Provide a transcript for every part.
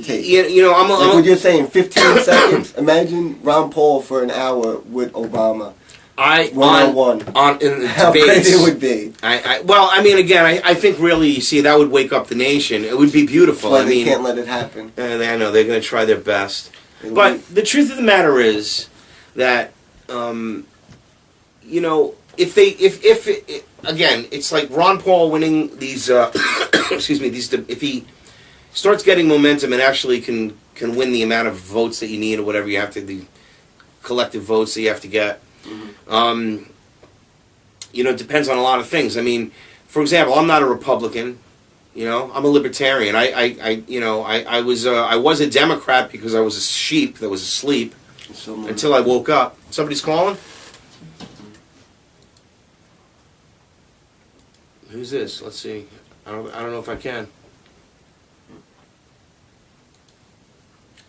the tape. You know, like what you're saying, 15 seconds. Imagine Ron Paul for an hour with Obama. One-on-one. In How debates, great it would be. Well, I mean, again, I think really, you see, that would wake up the nation. It would be beautiful. That's why they can't let it happen. I know, they're going to try their best. But the truth of the matter is that, you know, if again, it's like Ron Paul winning these, excuse me, if he starts getting momentum and actually can win the amount of votes that you need or whatever you have to, the collective votes that you have to get, you know, it depends on a lot of things. I mean, for example, I'm not a Republican. You know, I'm a libertarian. I was a Democrat because I was a sheep that was asleep until I woke up. Somebody's calling? Who's this? Let's see. I don't know if I can.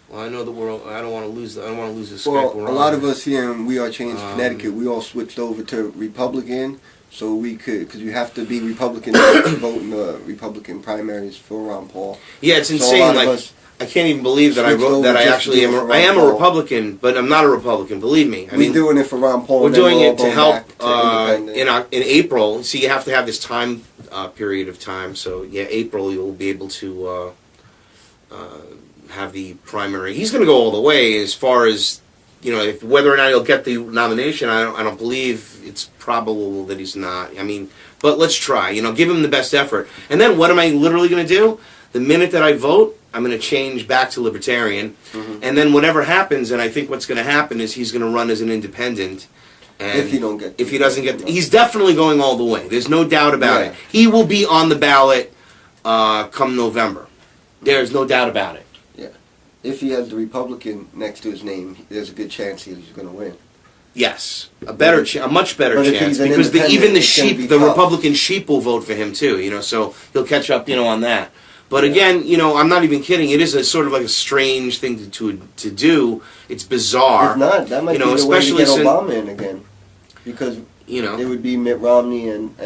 Well, I know the world. I don't want to lose. I don't want to lose the Skype. Well, a lot of us here in We Are Change, Connecticut, we all switched over to Republican, so we could, because you have to be Republican to vote in the Republican primaries for Ron Paul. Yeah, it's insane. Like, I can't even believe that I wrote that. I actually am. I am a Republican, but I'm not a Republican. Believe me. I mean, we're doing it for Ron Paul. We're doing it to help in April. So you have to have this time period of time. So yeah, April you'll be able to have the primary. He's going to go all the way as far as, you know, whether or not he'll get the nomination. I don't believe it's probable that he's not. I mean, but let's try. You know, give him the best effort. And then what am I literally going to do? The minute that I vote, I'm going to change back to libertarian. And then whatever happens, and I think what's going to happen is he's going to run as an independent. And if he doesn't get, he's definitely going all the way. There's no doubt about it. He will be on the ballot come November. There's no doubt about it. If he has the Republican next to his name, there's a good chance he's going to win. Yes, a much better chance, because even the sheep, the Republican sheep, will vote for him too. You know, so he'll catch up, you know, on that. But again, you know, I'm not even kidding. It is a sort of like a strange thing to do. It's bizarre. It's not. That might be the way to get Obama in again, because you know it would be Mitt Romney and.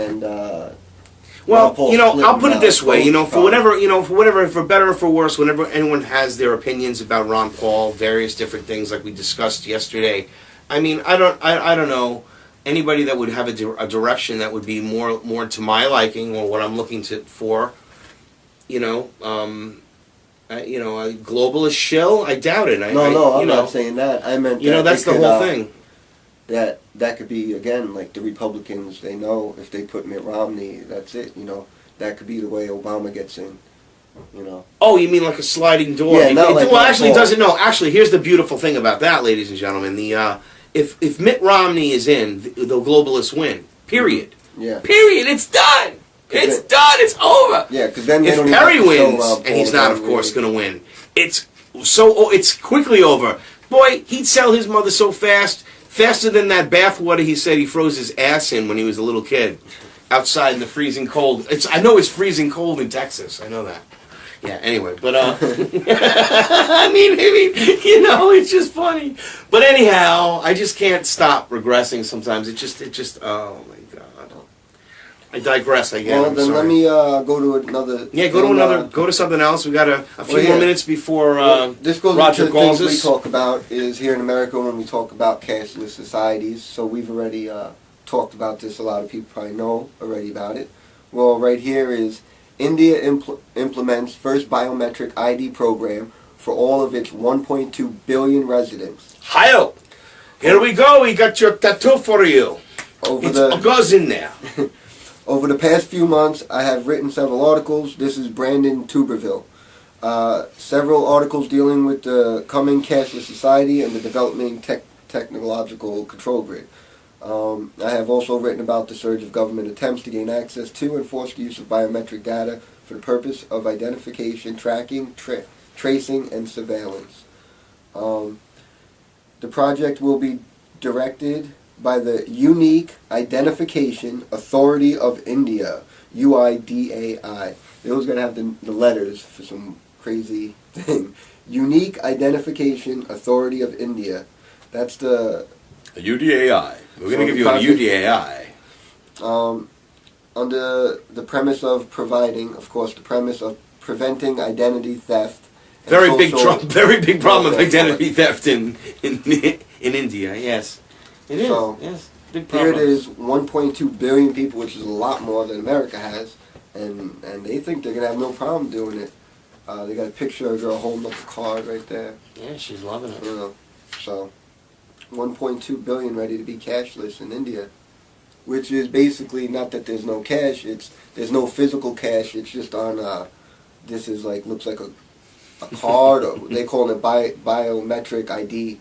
Well, you know, I'll put it this way. You know, for better or for worse, whenever anyone has their opinions about Ron Paul, various different things like we discussed yesterday. I mean, I don't know anybody that would have a direction that would be more to my liking or what I'm looking for. You know, a globalist shill. I doubt it. I'm not saying that. I meant that's the whole thing. That could be, again, like the Republicans, they know if they put Mitt Romney, that's it, you know. That could be the way Obama gets in, you know. Oh, you mean like a sliding door? Yeah, doesn't know. Actually, here's the beautiful thing about that, ladies and gentlemen. If Mitt Romney is in, the globalists win. Period. Yeah. Period. It's done. It's done. It's over. Yeah, because then if Perry wins, and he's not, of course, going to win, it's quickly over. Boy, he'd sell his mother so fast. Faster than that bathwater he said he froze his ass in when he was a little kid, outside in the freezing cold. I know it's freezing cold in Texas. I know that. Yeah. Anyway, but I mean, you know, it's just funny. But anyhow, I just can't stop regressing. Sometimes it just. Oh my God. I digress again. Well, then let me go to another. Yeah, go to something else. We got a few more minutes before this goes Roger into calls things us. we talk about is here in America when we talk about cashless societies. So we've already talked about this. A lot of people probably know already about it. Well, right here is India implements first biometric ID program for all of its 1.2 billion residents. Hi-yo! Here we go. We got your tattoo for you. It goes in there. Over the past few months, I have written several articles. This is Brandon Tuberville. Several articles dealing with the coming cashless society and the developing technological control grid. I have also written about the surge of government attempts to gain access to and force the use of biometric data for the purpose of identification, tracking, tracing, and surveillance. The project will be directed by the Unique Identification Authority of India, UIDAI. They was going to have the letters for some crazy thing. Unique Identification Authority of India. That's the... A UDAI. We're going to give you a UDAI. Under the premise of providing, of course, the premise of preventing identity theft Very big problem of identity theft in India. Yes, it is. So, yes, big problem. Here it is, 1.2 billion people, which is a lot more than America has, and they think they're gonna have no problem doing it. They got a picture of a girl holding up a card right there. Yeah, she's loving it. You know, so 1.2 billion ready to be cashless in India, which is basically not that there's no cash. There's no physical cash. It's just on. This is like looks like a card, or they call it biometric ID.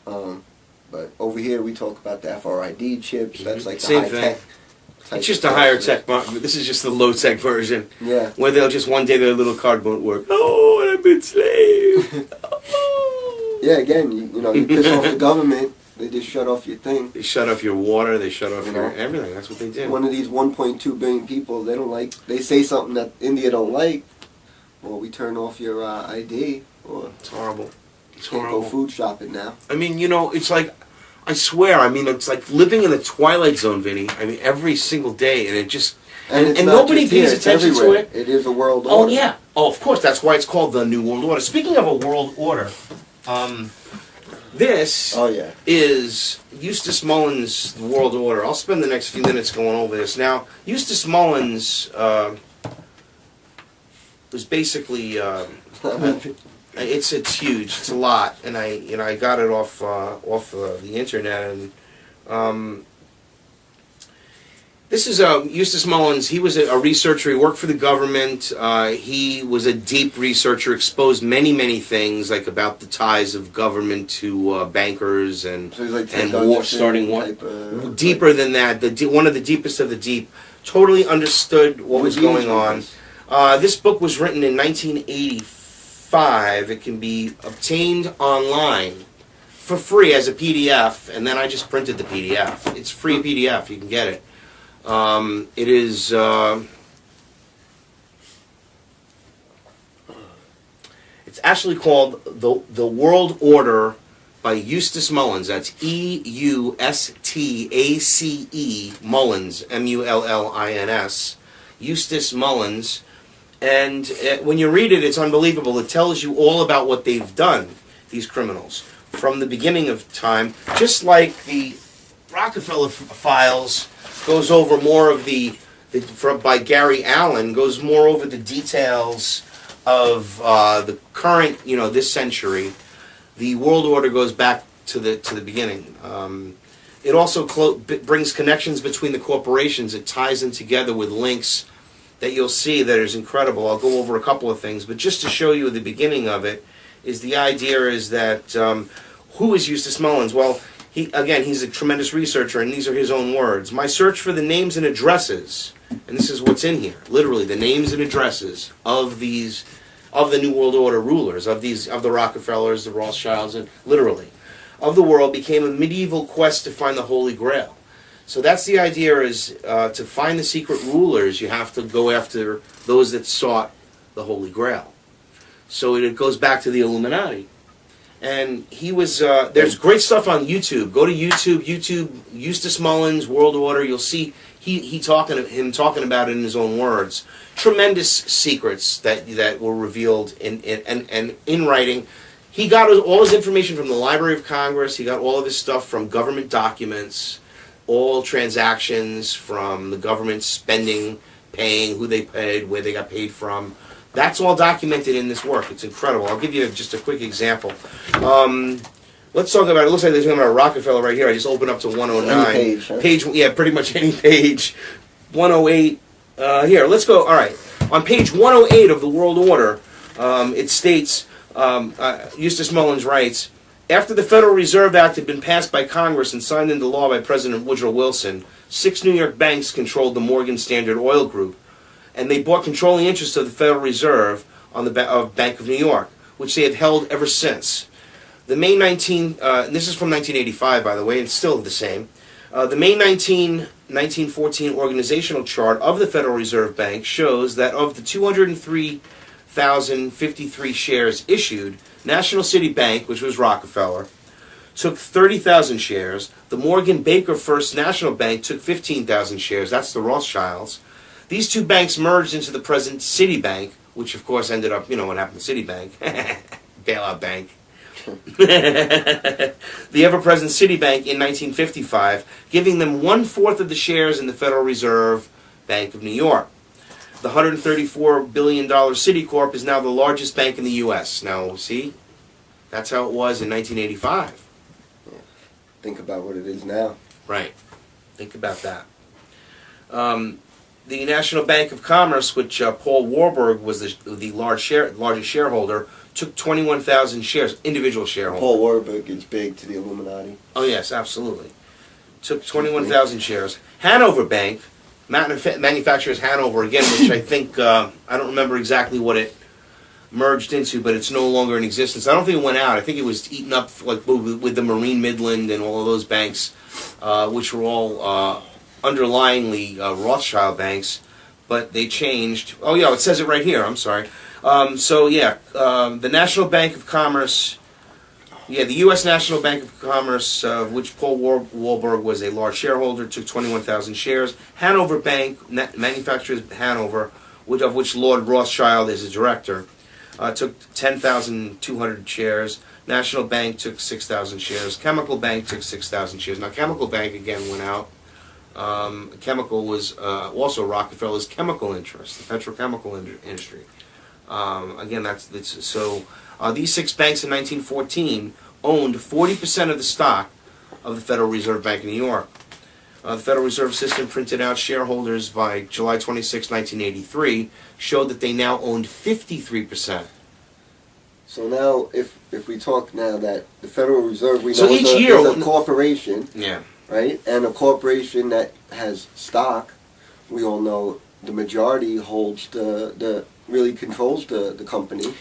But over here we talk about the FRID chips. That's like the high tech. It's just a higher tech. This is just the low tech version. Yeah. Where they'll just one day their little card won't work. Oh, I've been enslaved. Oh. Yeah. Again, you piss off the government. They just shut off your thing. They shut off your water. They shut off your everything. That's what they do. One of these 1.2 billion people, they don't like. They say something that India don't like. Well, we turn off your ID. Or it's horrible. It's horrible. Go food shopping now. I mean, it's like, I swear, it's like living in the Twilight Zone, Vinny. I mean, every single day, and it just... And nobody pays attention to it. It is a world Oh, order. yeah. Oh, of course. That's why it's called the New World Order. Speaking of a world order, this is Eustace Mullins' World Order. I'll spend the next few minutes going over this. Now, Eustace Mullins... was basically it's huge. It's a lot, and I got it off the internet, and this is Eustace Mullins. He was a researcher. He worked for the government. He was a deep researcher. Exposed many things, like about the ties of government to bankers and war, starting war. Deeper than that, one of the deepest of the deep. Totally understood what was going on. This book was written in 1985. It can be obtained online for free as a PDF, and then I just printed the PDF. It's free PDF. You can get it. It is... it's actually called The World Order by Eustace Mullins. That's E-U-S-T-A-C-E Mullins, M-U-L-L-I-N-S. Eustace Mullins. And when you read it, it's unbelievable. It tells you all about what they've done, these criminals, from the beginning of time. Just like the Rockefeller files goes over more of by Gary Allen, goes more over the details of the current, this century. The world order goes back to the beginning. It also brings connections between the corporations. It ties them together with links that you'll see that is incredible. I'll go over a couple of things, but just to show you the beginning of it, is the idea is that who is Eustace Mullins? Well, he's a tremendous researcher, and these are his own words. My search for the names and addresses, and this is what's in here, literally the names and addresses of the New World Order rulers, of the Rockefellers, the Rothschilds, and literally of the world, became a medieval quest to find the Holy Grail. So that's the idea, is to find the secret rulers, you have to go after those that sought the Holy Grail. So it goes back to the Illuminati. And he was, there's great stuff on YouTube. Go to YouTube, Eustace Mullins, World Order. You'll see him talking about it in his own words. Tremendous secrets that were revealed in writing. He got all his information from the Library of Congress. He got all of his stuff from government documents. All transactions from the government spending, paying, who they paid, where they got paid from. That's all documented in this work. It's incredible. I'll give you just a quick example. Let's talk about it. It looks like there's something about Rockefeller right here. I just opened up to 109. Any page, huh? Yeah, pretty much any page. 108. Here, let's go. All right. On page 108 of the World Order, it states, Eustace Mullins writes, after the Federal Reserve Act had been passed by Congress and signed into law by President Woodrow Wilson, 6 New York banks controlled the Morgan Standard Oil Group, and they bought controlling interests of the Federal Reserve on the Bank of New York, which they have held ever since. The May 19, this is from 1985, by the way, and it's still the same. The May 1914 organizational chart of the Federal Reserve Bank shows that of the 203,053 shares issued, National City Bank, which was Rockefeller, took 30,000 shares. The Morgan Baker First National Bank took 15,000 shares. That's the Rothschilds. These two banks merged into the present Citibank, which of course ended up, what happened to Citibank, bailout bank. The ever-present Citibank in 1955, giving them 1/4 of the shares in the Federal Reserve Bank of New York. The $134 billion Citicorp is now the largest bank in the U.S. Now, see, that's how it was in 1985. Yeah. Think about what it is now. Right. Think about that. The National Bank of Commerce, which Paul Warburg was the largest shareholder, took 21,000 shares, individual shareholder. Paul Warburg is big to the Illuminati. Oh, yes, absolutely. Took 21,000 shares. Hanover Bank, manufacturers Hanover, again, which I think, I don't remember exactly what it merged into, but it's no longer in existence. I don't think it went out. I think it was eaten up like with the Marine Midland and all of those banks, which were all underlyingly Rothschild banks, but they changed. Oh, yeah, it says it right here. I'm sorry. The National Bank of Commerce, the U.S. National Bank of Commerce, which Paul Warburg was a large shareholder, took 21,000 shares. Hanover Bank, manufacturers Hanover, of which Lord Rothschild is a director, took 10,200 shares. National Bank took 6,000 shares. Chemical Bank took 6,000 shares. Now, Chemical Bank, again, went out. Chemical was also Rockefeller's chemical interest, the petrochemical industry. Again, these 6 banks in 1914 owned 40% of the stock of the Federal Reserve Bank of New York. The Federal Reserve System printed out shareholders by July 26, 1983, showed that they now owned 53%. So now, if we talk now that the Federal Reserve, we know is a corporation, yeah, right, and a corporation that has stock, we all know the majority holds really controls the company,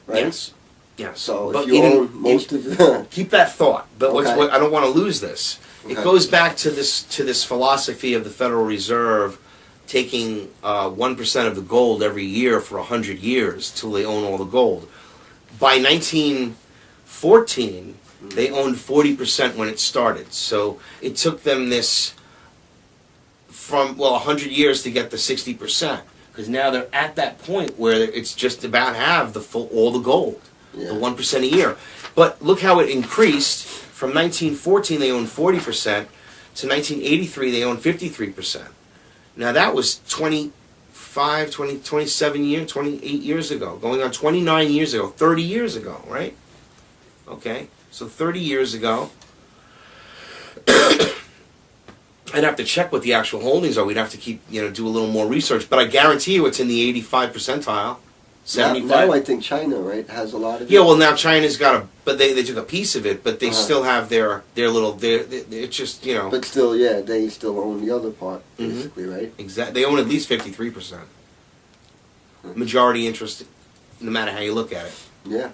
right? Yes. Yeah. So if you own most of the... Keep that thought. But Okay. I don't want to lose this. Okay. It goes back to this philosophy of the Federal Reserve taking 1% of the gold every year for 100 years till they own all the gold. By 1914, they owned 40% when it started. So it took them from 100 years to get the 60%. Because now they're at that point where it's just about half all the gold, the 1% a year. But look how it increased. From 1914, they owned 40%, to 1983, they owned 53%. Now that was 27 years, 28 years ago, going on 29 years ago, 30 years ago, right? Okay, so 30 years ago. I'd have to check what the actual holdings are. We'd have to keep, do a little more research. But I guarantee you it's in the 85 percentile, 75. Now I think China, right, has a lot of it. Yeah, well, now China's got but they took a piece of it, but they still have their it's just, But still, they still own the other part, basically, right? Exactly. They own at least 53%. Majority interest, no matter how you look at it. Yeah.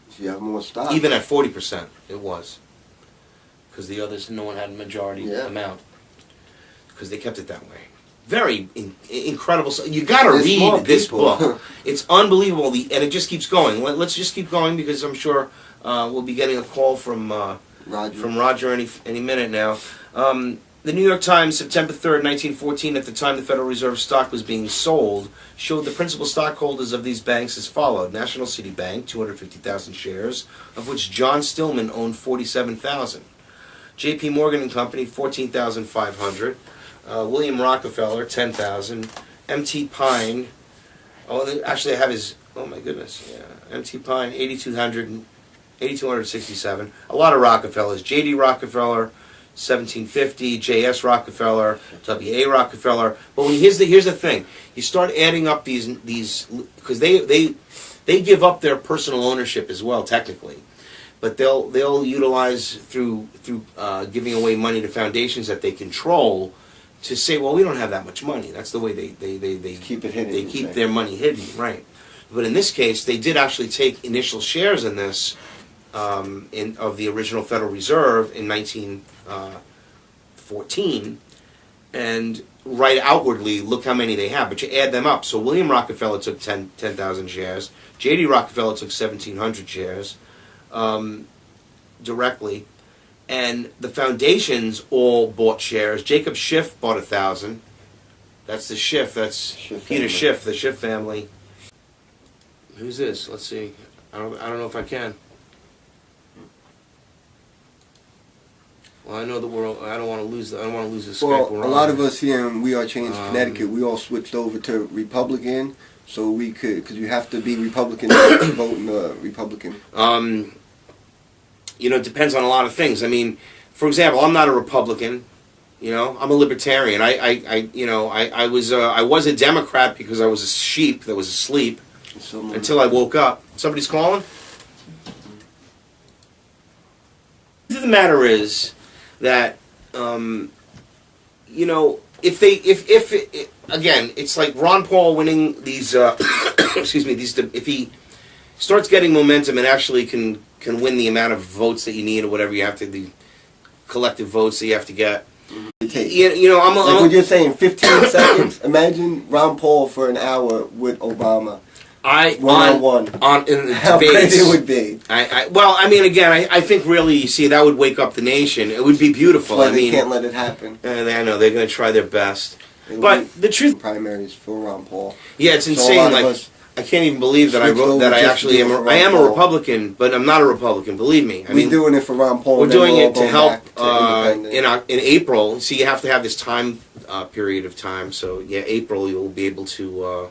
If you have more stock. Even at 40%, it was. Because the others, no one had a majority amount. Because they kept it that way. Very incredible. You got to read this book. It's unbelievable, and it just keeps going. Let's just keep going because I'm sure we'll be getting a call from Roger any minute now. The New York Times, September 3rd, 1914, at the time the Federal Reserve stock was being sold, showed the principal stockholders of these banks as followed. National City Bank, 250,000 shares, of which John Stillman owned 47,000. J.P. Morgan and Company, 14,500. William Rockefeller, 10,000. M.T. Pine, actually I have his, oh my goodness, M.T. Pine, 8,267. A lot of Rockefellers. J.D. Rockefeller, 1750. J.S. Rockefeller, W.A. Rockefeller. But here's the thing. You start adding up these because they give up their personal ownership as well, technically. But they'll utilize through giving away money to foundations that they control to say, well, we don't have that much money. That's the way they keep it hidden. They keep their money hidden, right? But in this case, they did actually take initial shares in this of the original Federal Reserve in 1914, and right outwardly, look how many they have. But you add them up. So William Rockefeller took 10,000 shares. J.D. Rockefeller took 1,700 shares. Directly, and the foundations all bought shares. Jacob Schiff bought 1,000. That's the Schiff. That's Peter Schiff, the Schiff family. Who's this? Let's see. I don't know if I can. Well, I know that I don't want to lose. I don't want to lose the Skype. Well, a lot of us here in We Are Change Connecticut, we all switched over to Republican, so we could, because you have to be Republican to vote in the Republican. You know, it depends on a lot of things. I mean, for example, I'm not a Republican. You know, I'm a libertarian. I was a Democrat because I was a sheep that was asleep until I woke up. Somebody's calling. The matter is that you know, if again, it's like Ron Paul winning these excuse me, if he starts getting momentum and actually can win the amount of votes that you need or whatever you have to, the collective votes that you have to get. You know, I'm what you're saying, 15 seconds. Imagine Ron Paul for an hour with Obama. One-on-one. In the How debates, great it would be. Well, I mean, again, I think really, you see, that would wake up the nation. It would be beautiful. But I mean, they can't let it happen. And I know they're going to try their best. But the truth, primaries for Ron Paul. Yeah, it's insane. Like, I can't even believe that I actually am. I am a Republican, but I'm not a Republican. Believe me. We're doing it for Ron Paul. We're doing it to help in April. See, you have to have this time period of time. So yeah, April you'll be able to.